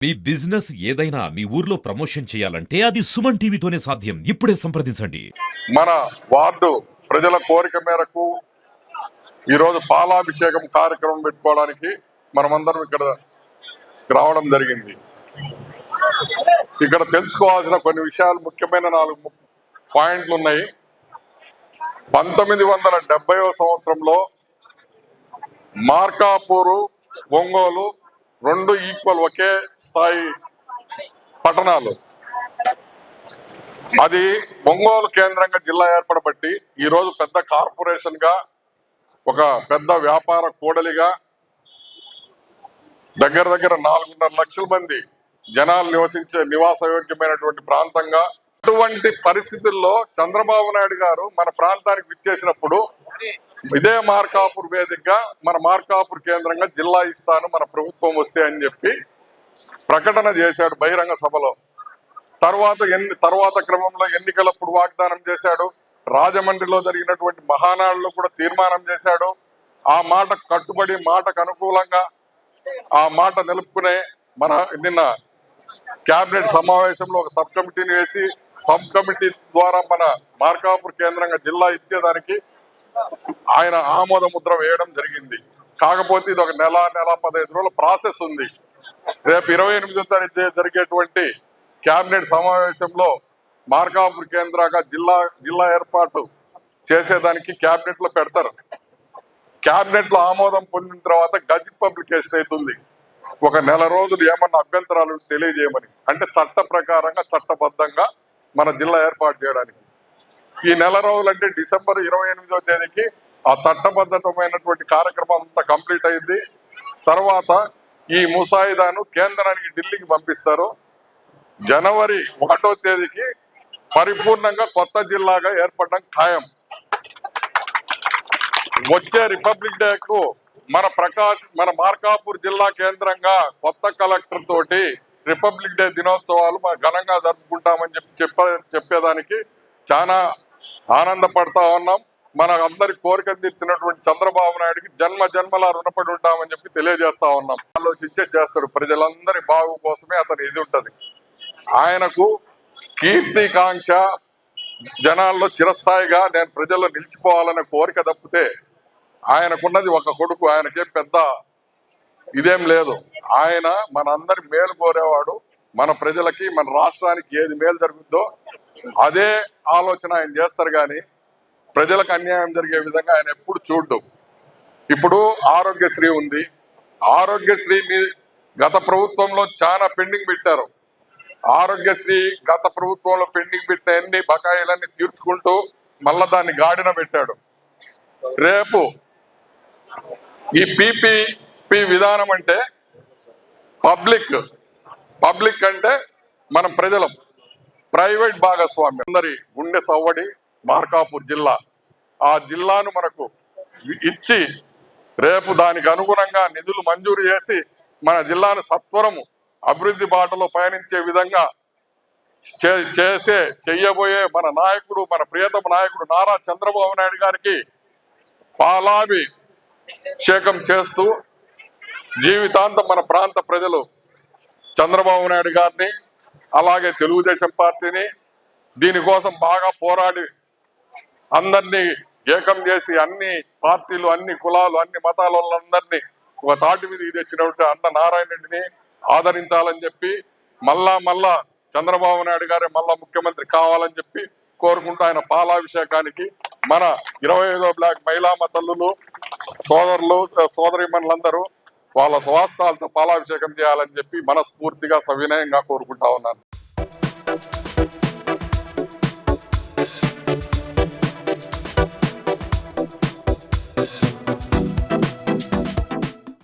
మీ business ఏదైనా మీ ఊర్లో promotion చేయాలంటే అది సుమన్ టీవీతోనే సాధ్యం. ఇప్పుడే సంప్రదించండి. మన వార్డు ప్రజల కోరిక మేరకు ఈరోజు పాలాభిషేకం కార్యక్రమం పెట్టుకోవడానికి మనమందరం ఇక్కడ రావడం జరిగింది. ఇక్కడ తెలుసుకోవాల్సిన కొన్ని విషయాలు, ముఖ్యమైన 4 పాయింట్లు ఉన్నాయి. 1970వ సంవత్సరంలో మార్కాపూరు, ఒంగోలు 2 ఈక్వల్ ఒకే స్థాయి పట్టణాలు. అది ఒంగోలు కేంద్రంగా జిల్లా ఏర్పడబట్టి ఈరోజు పెద్ద కార్పొరేషన్ గా, ఒక పెద్ద వ్యాపార కూడలిగా, దగ్గర 4.5 లక్షల మంది జనాలు నివసించే నివాసయోగ్యమైనటువంటి ప్రాంతంగా, అటువంటి పరిస్థితుల్లో చంద్రబాబు నాయుడు గారు మన ప్రాంతానికి విచ్చేసినప్పుడు ఇదే మార్కాపూర్ వేదికగా మన మార్కాపూర్ కేంద్రంగా జిల్లా ఇస్తాను మన ప్రభుత్వం వస్తే అని చెప్పి ప్రకటన చేశాడు బహిరంగ సభలో. తర్వాత క్రమంలో ఎన్నికలప్పుడు వాగ్దానం చేశాడు. రాజమండ్రిలో జరిగినటువంటి మహానాడులో కూడా తీర్మానం చేశాడు. ఆ మాట కట్టుబడి, మాటకు అనుకూలంగా ఆ మాట నిలుపుకునే మన నిన్న కేబినెట్ సమావేశంలో ఒక సబ్ కమిటీని వేసి, సబ్ కమిటీ ద్వారా మన మార్కాపూర్ కేంద్రంగా జిల్లా ఇచ్చేదానికి ఆయన ఆమోద ముద్ర వేయడం జరిగింది. కాకపోతే ఇది ఒక నెల 15 రోజుల ప్రాసెస్ ఉంది. రేపు 28వ తారీఖు జరిగేటువంటి కేబినెట్ సమావేశంలో మార్కాపూర్ కేంద్రంగా జిల్లా ఏర్పాటు చేసేదానికి కేబినెట్ లో పెడతారు. కేబినెట్ లో ఆమోదం పొందిన తర్వాత గజిట్ పబ్లికేషన్ అవుతుంది. ఒక నెల రోజులు ఏమన్నా అభ్యంతరాలు తెలియజేయమని, అంటే చట్ట ప్రకారంగా, చట్టబద్ధంగా మన జిల్లా ఏర్పాటు చేయడానికి. ఈ నెల రోజులు అంటే డిసెంబర్ 28వ తేదీకి ఆ చట్టబద్ధమైనటువంటి కార్యక్రమం అంతా కంప్లీట్ అయింది. తర్వాత ఈ ముసాయిదాను కేంద్రానికి ఢిల్లీకి పంపిస్తారు. జనవరి 1వ తేదీకి పరిపూర్ణంగా కొత్త జిల్లాగా ఏర్పడడం ఖాయం. వచ్చే రిపబ్లిక్ డేకు మన మార్కాపూర్ జిల్లా కేంద్రంగా కొత్త కలెక్టర్ తోటి రిపబ్లిక్ డే దినోత్సవాలు ఘనంగా జరుపుకుంటామని చెప్పేదానికి చాలా ఆనందపడతా ఉన్నాం. మన అందరి కోరిక తీర్చినటువంటి చంద్రబాబు నాయుడికి జన్మలా రుణపడి ఉంటామని చెప్పి తెలియజేస్తా ఉన్నాం. ఆలోచించే చేస్తాడు. ప్రజలందరి బాగు కోసమే అతను ఇది ఉంటది. ఆయనకు కీర్తికాంక్ష, జనాల్లో చిరస్థాయిగా నేను ప్రజల్లో నిలిచిపోవాలనే కోరిక తప్పితే ఆయనకున్నది ఒక కొడుకు. ఆయనకేం పెద్ద ఇదేం లేదు. ఆయన మనందరి మేలు కోరేవాడు. మన ప్రజలకి, మన రాష్ట్రానికి ఏది మేలు జరుగుద్దో అదే ఆలోచన ఆయన చేస్తారు. కానీ ప్రజలకు అన్యాయం జరిగే విధంగా ఆయన ఎప్పుడు చూడ్డు. ఇప్పుడు ఆరోగ్యశ్రీ ఉంది. ఆరోగ్యశ్రీని గత ప్రభుత్వంలో చాలా పెండింగ్ పెట్టారు. ఆరోగ్యశ్రీ గత ప్రభుత్వంలో పెండింగ్ పెట్టిన అన్ని బకాయిలన్నీ తీర్చుకుంటూ మళ్ళా దాన్ని గాడిన పెట్టాడు. రేపు ఈ PPP విధానం అంటే పబ్లిక్ అంటే మనం ప్రజలం, ప్రైవేట్ భాగస్వామ్యం. అందరి గుండె సవ్వడి మార్కాపూర్ జిల్లా. ఆ జిల్లాను మనకు ఇచ్చి రేపు దానికి అనుగుణంగా నిధులు మంజూరు చేసి మన జిల్లాను సత్వరము అభివృద్ధి బాటలో పయనించే విధంగా చెయ్యబోయే మన నాయకుడు, మన ప్రియతమ నాయకుడు నారా చంద్రబాబు నాయుడు గారికి పాలాభిషేకం చేస్తూ జీవితాంతం మన ప్రాంత ప్రజలు చంద్రబాబు నాయుడు గారిని, అలాగే తెలుగుదేశం పార్టీని దీనికోసం బాగా పోరాడి అందరినీ ఏకం చేసి, అన్ని పార్టీలు, అన్ని కులాలు, అన్ని మతాల వాళ్ళందరినీ ఒక తాటి మీద తెచ్చినటువంటి అన్న నారాయణ రెడ్డిని ఆదరించాలని చెప్పి మళ్ళా చంద్రబాబు నాయుడు గారే మళ్ళా ముఖ్యమంత్రి కావాలని చెప్పి కోరుకుంటూ ఆయన పాలాభిషేకానికి మన 25వ బ్లాక్ మహిళా తల్లులు, సోదరులు, సోదరీమణులందరూ వాళ్ళ స్వాస్థాలతో పాలాభిషేకం చేయాలని చెప్పి మనస్ఫూర్తిగా సవినయంగా కోరుకుంటా ఉన్నాను.